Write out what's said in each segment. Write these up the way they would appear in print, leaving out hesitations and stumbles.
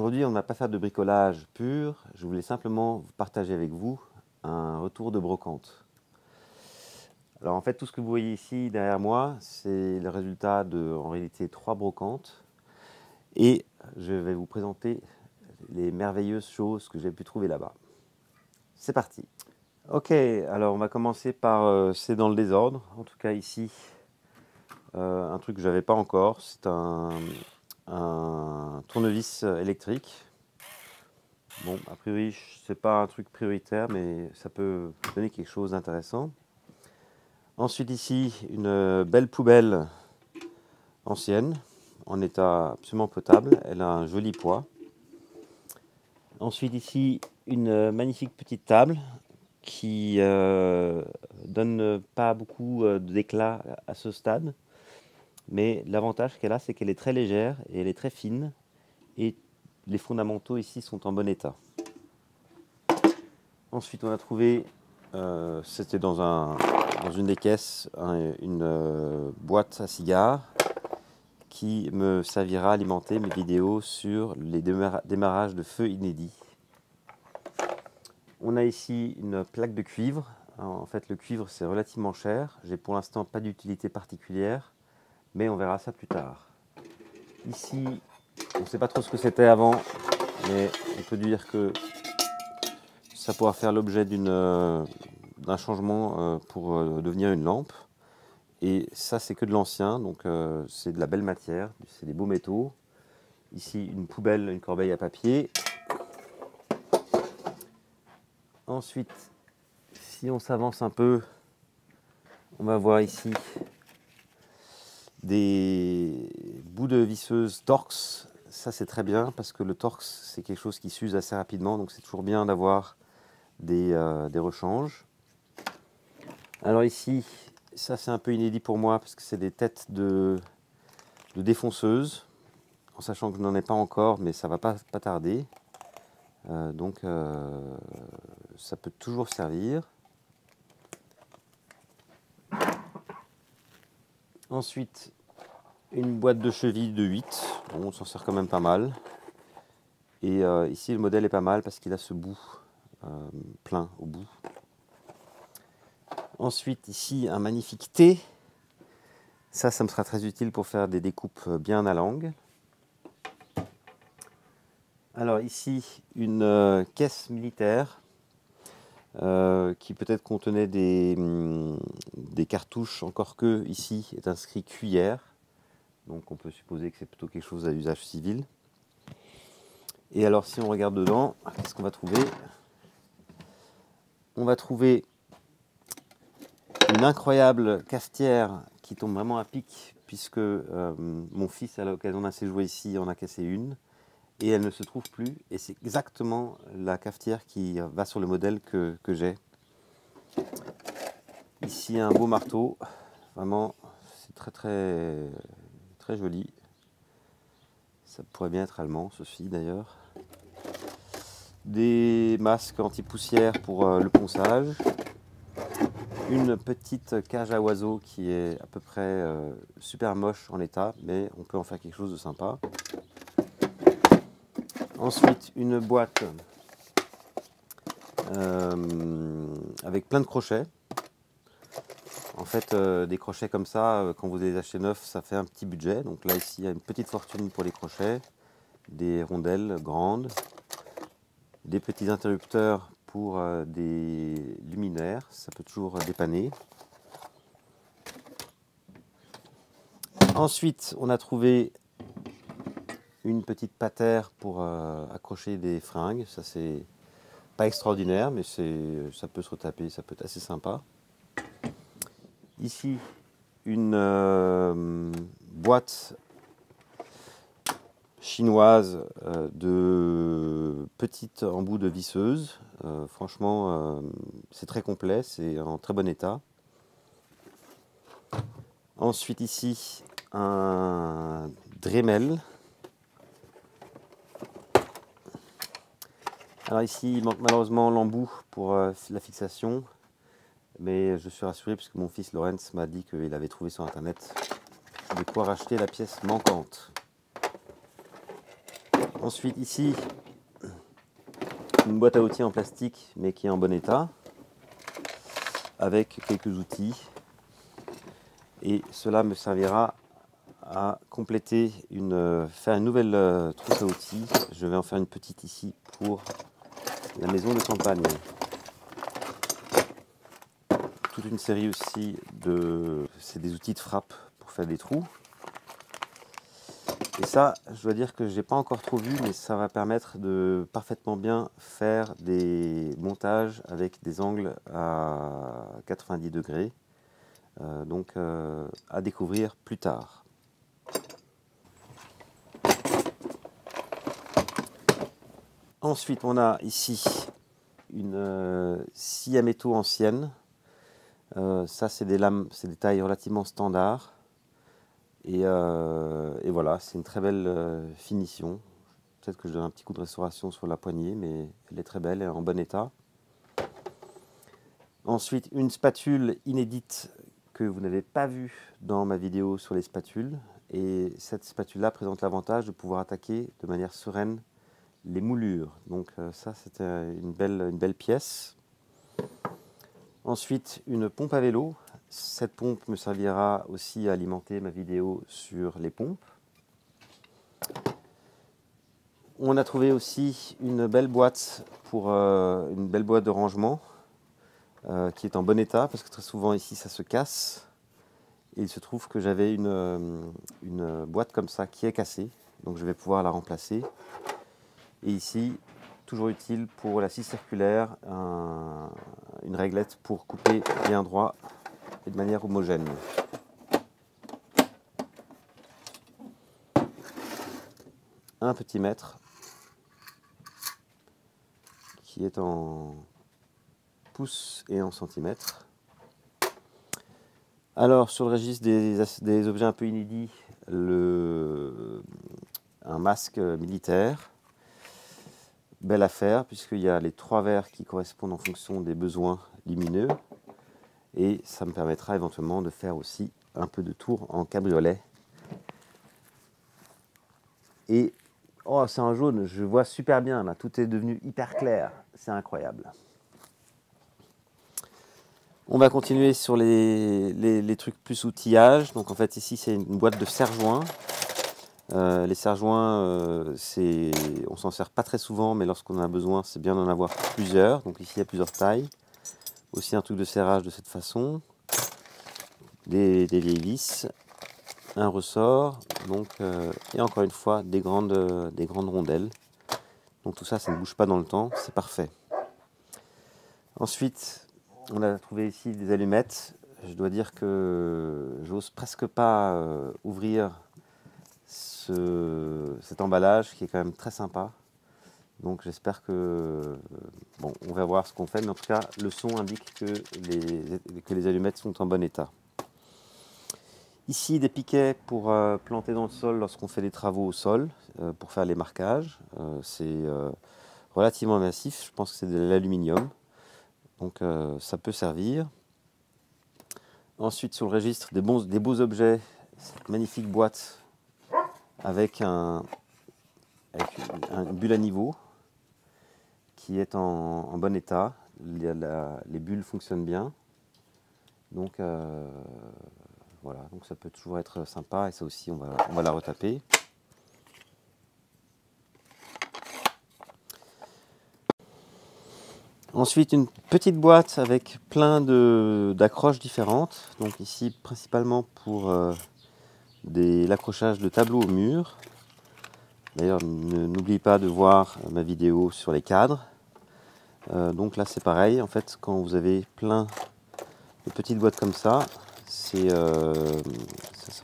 Aujourd'hui, on ne va pas faire de bricolage pur. Je voulais simplement partager avec vous un retour de brocante. Alors en fait, tout ce que vous voyez ici derrière moi, c'est le résultat de, en réalité, 3 brocantes. Et je vais vous présenter les merveilleuses choses que j'ai pu trouver là-bas. C'est parti. Ok, alors on va commencer par, c'est dans le désordre. En tout cas ici, un truc que je n'avais pas encore, c'est un tournevis électrique. Bon, a priori, c'est pas un truc prioritaire, mais ça peut donner quelque chose d'intéressant. Ensuite ici, une belle poubelle ancienne, en état absolument potable. Elle a un joli poids. Ensuite ici, une magnifique petite table qui donne pas beaucoup d'éclat à ce stade. Mais l'avantage qu'elle a, c'est qu'elle est très légère et elle est très fine. Et les fondamentaux ici sont en bon état. Ensuite, on a trouvé, c'était dans une des caisses, une boîte à cigares qui me servira à alimenter mes vidéos sur les démarrages de feux inédits. On a ici une plaque de cuivre. Alors, en fait, le cuivre, c'est relativement cher. J'ai pour l'instant pas d'utilité particulière, mais on verra ça plus tard. Ici, on ne sait pas trop ce que c'était avant, mais on peut dire que ça pourra faire l'objet d'un changement pour devenir une lampe. Et ça, c'est que de l'ancien, donc c'est de la belle matière, c'est des beaux métaux. Ici, une poubelle, une corbeille à papier. Ensuite, si on s'avance un peu, on va voir ici des bouts de visseuse Torx. Ça, c'est très bien parce que le Torx, c'est quelque chose qui s'use assez rapidement, donc c'est toujours bien d'avoir des rechanges. Alors ici, ça c'est un peu inédit pour moi parce que c'est des têtes de défonceuse, en sachant que je n'en ai pas encore, mais ça va pas tarder. Donc ça peut toujours servir. Ensuite, une boîte de cheville de 8. Bon, on s'en sert quand même pas mal. Et ici, le modèle est pas mal parce qu'il a ce bout plein au bout. Ensuite, ici, un magnifique T. Ça me sera très utile pour faire des découpes bien à l'angle. Alors ici, une caisse militaire qui peut-être contenait des cartouches, encore que ici est inscrit cuillère. Donc on peut supposer que c'est plutôt quelque chose à usage civil. Et alors si on regarde dedans, qu'est-ce qu'on va trouver? On va trouver une incroyable cafetière qui tombe vraiment à pic, puisque mon fils, à l'occasion d'un séjour ici, en a cassé une. Et elle ne se trouve plus. Et c'est exactement la cafetière qui va sur le modèle que j'ai. Ici, un beau marteau. Vraiment, c'est très joli. Ça pourrait bien être allemand, ceci d'ailleurs. Des masques anti-poussière pour le ponçage. Une petite cage à oiseaux qui est à peu près super moche en état, mais on peut en faire quelque chose de sympa. Ensuite, une boîte avec plein de crochets. En fait, des crochets comme ça, quand vous les achetez neufs, ça fait un petit budget. Donc là, ici, il y a une petite fortune pour les crochets, des rondelles grandes, des petits interrupteurs pour des luminaires, ça peut toujours dépanner. Ensuite, on a trouvé une petite patère pour accrocher des fringues. Ça, c'est pas extraordinaire, mais ça peut se retaper, ça peut être assez sympa. Ici, une boîte chinoise de petites embouts de visseuse. Franchement, c'est très complet, c'est en très bon état. Ensuite ici, un Dremel. Alors ici, il manque malheureusement l'embout pour la fixation. Mais je suis rassuré puisque mon fils Lorenz m'a dit qu'il avait trouvé sur internet de quoi racheter la pièce manquante. Ensuite ici, une boîte à outils en plastique mais qui est en bon état, avec quelques outils. Et cela me servira à compléter, faire une nouvelle trousse à outils. Je vais en faire une petite ici pour la maison de campagne. Toute une série aussi c'est des outils de frappe pour faire des trous. Et ça, je dois dire que je n'ai pas encore trop vu, mais ça va permettre de parfaitement bien faire des montages avec des angles à 90 degrés. Donc à découvrir plus tard. Ensuite, on a ici une scie à métaux ancienne. Ça, c'est des lames, c'est des tailles relativement standards. Et voilà, c'est une très belle finition. Peut-être que je donne un petit coup de restauration sur la poignée, mais elle est très belle, elle est en bon état. Ensuite, une spatule inédite que vous n'avez pas vue dans ma vidéo sur les spatules. Et cette spatule-là présente l'avantage de pouvoir attaquer de manière sereine les moulures. Donc ça, c'était une belle pièce. Ensuite, une pompe à vélo. Cette pompe me servira aussi à alimenter ma vidéo sur les pompes. On a trouvé aussi une belle boîte de rangement qui est en bon état parce que très souvent ici ça se casse. Et il se trouve que j'avais une boîte comme ça qui est cassée, donc je vais pouvoir la remplacer. Et ici, toujours utile pour la scie circulaire, une réglette pour couper bien droit et de manière homogène. Un petit mètre qui est en pouces et en centimètres. Alors sur le registre des objets un peu inédits, un masque militaire. Belle affaire puisqu'il y a les 3 verres qui correspondent en fonction des besoins lumineux. Et ça me permettra éventuellement de faire aussi un peu de tour en cabriolet. Et oh, c'est un jaune, je vois super bien là, tout est devenu hyper clair, c'est incroyable. On va continuer sur les trucs plus outillage. Donc en fait ici c'est une boîte de serre-joints. Les serre-joints, on s'en sert pas très souvent, mais lorsqu'on en a besoin, c'est bien d'en avoir plusieurs. Donc ici il y a plusieurs tailles. Aussi un truc de serrage de cette façon. Des vieilles vis. Un ressort. Donc, et encore une fois des grandes rondelles. Donc tout ça, ça ne bouge pas dans le temps, c'est parfait. Ensuite, on a trouvé ici des allumettes. Je dois dire que j'ose presque pas ouvrir cet emballage qui est quand même très sympa. Donc j'espère que... Bon, on va voir ce qu'on fait, mais en tout cas, le son indique que les allumettes sont en bon état. Ici, des piquets pour planter dans le sol lorsqu'on fait des travaux au sol, pour faire les marquages. C'est relativement massif, je pense que c'est de l'aluminium. Donc ça peut servir. Ensuite, sur le registre des beaux objets, cette magnifique boîte avec une bulle à niveau qui est en bon état. Les bulles fonctionnent bien. Donc voilà, donc ça peut toujours être sympa et ça aussi on va la retaper. Ensuite, une petite boîte avec plein d'accroches différentes. Donc ici, principalement pour l'accrochage de tableaux au mur. D'ailleurs, n'oublie pas de voir ma vidéo sur les cadres. Donc là, c'est pareil. En fait, quand vous avez plein de petites boîtes comme ça, ça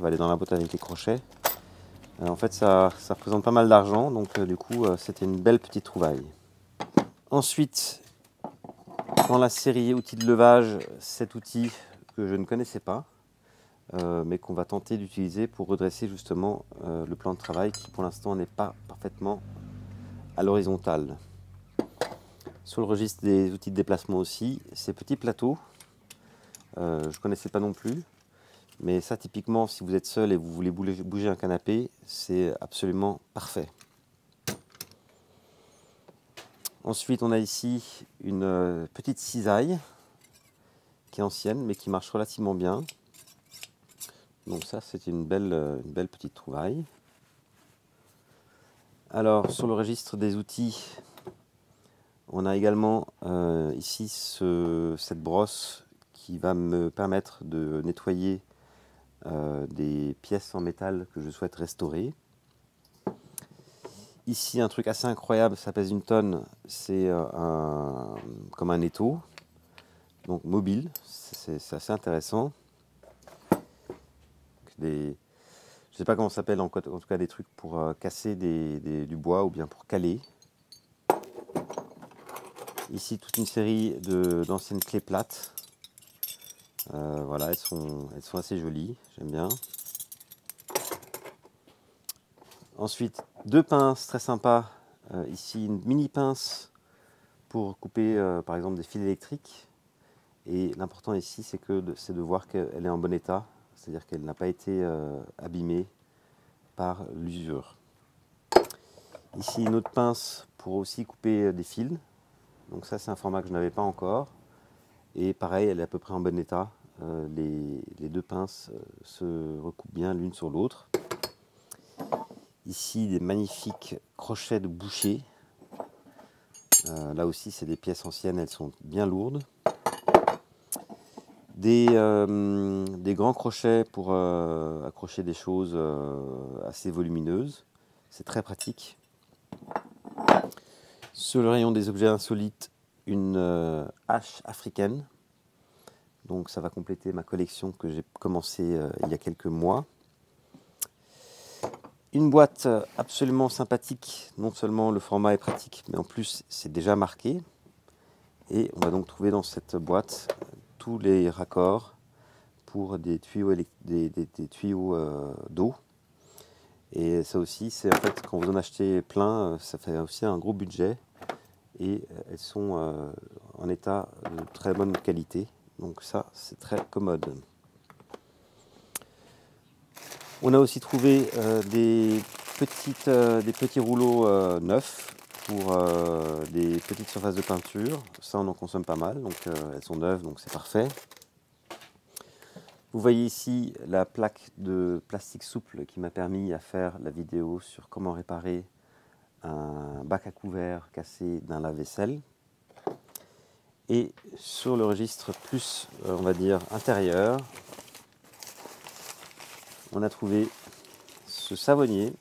va aller dans la boîte avec les crochets. En fait, ça représente pas mal d'argent. Donc du coup, c'était une belle petite trouvaille. Ensuite, dans la série outils de levage, cet outil que je ne connaissais pas, mais qu'on va tenter d'utiliser pour redresser justement le plan de travail qui pour l'instant n'est pas parfaitement à l'horizontale. Sur le registre des outils de déplacement aussi, ces petits plateaux, je ne connaissais pas non plus, mais ça typiquement si vous êtes seul et vous voulez bouger un canapé, c'est absolument parfait. Ensuite, on a ici une petite cisaille qui est ancienne mais qui marche relativement bien. Donc ça, c'est une belle petite trouvaille. Alors, sur le registre des outils, on a également ici cette brosse qui va me permettre de nettoyer des pièces en métal que je souhaite restaurer. Ici, un truc assez incroyable, ça pèse 1 tonne, c'est comme un étau, donc mobile, c'est assez intéressant. Je ne sais pas comment ça s'appelle, en tout cas des trucs pour casser du bois ou bien pour caler. Ici, toute une série d'anciennes clés plates. Voilà, elles sont assez jolies, j'aime bien. Ensuite, 2 pinces très sympas. Ici, une mini pince pour couper par exemple des fils électriques. Et l'important ici, c'est de voir qu'elle est en bon état, c'est-à-dire qu'elle n'a pas été abîmée par l'usure. Ici, une autre pince pour aussi couper des fils. Donc ça, c'est un format que je n'avais pas encore. Et pareil, elle est à peu près en bon état. Les 2 pinces se recoupent bien l'une sur l'autre. Ici, des magnifiques crochets de boucher. Là aussi, c'est des pièces anciennes, elles sont bien lourdes. Des grands crochets pour accrocher des choses assez volumineuses. C'est très pratique. Sur le rayon des objets insolites, une hache africaine. Donc ça va compléter ma collection que j'ai commencé il y a quelques mois. Une boîte absolument sympathique, non seulement le format est pratique, mais en plus c'est déjà marqué. Et on va donc trouver dans cette boîte tous les raccords pour des tuyaux d'eau. Et ça aussi, c'est en fait quand vous en achetez plein, ça fait aussi un gros budget. Et elles sont en état de très bonne qualité. Donc ça, c'est très commode. On a aussi trouvé des petits rouleaux neufs pour des petites surfaces de peinture. Ça, on en consomme pas mal, donc elles sont neuves, donc c'est parfait. Vous voyez ici la plaque de plastique souple qui m'a permis à faire la vidéo sur comment réparer un bac à couverts cassé d'un lave-vaisselle. Et sur le registre plus, on va dire, intérieur, on a trouvé ce savonnier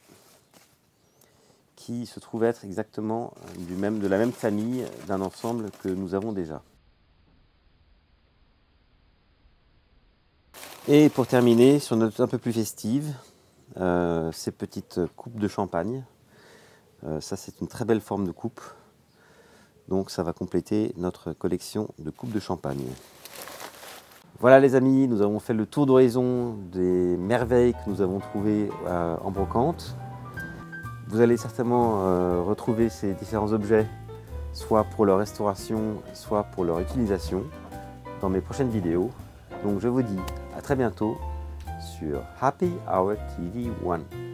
qui se trouve être exactement de la même famille d'un ensemble que nous avons déjà. Et pour terminer, sur une note un peu plus festive, ces petites coupes de champagne. Ça, c'est une très belle forme de coupe. Donc ça va compléter notre collection de coupes de champagne. Voilà les amis, nous avons fait le tour d'horizon des merveilles que nous avons trouvées en brocante. Vous allez certainement retrouver ces différents objets, soit pour leur restauration, soit pour leur utilisation, dans mes prochaines vidéos. Donc je vous dis à très bientôt sur Happy Hour TV 1.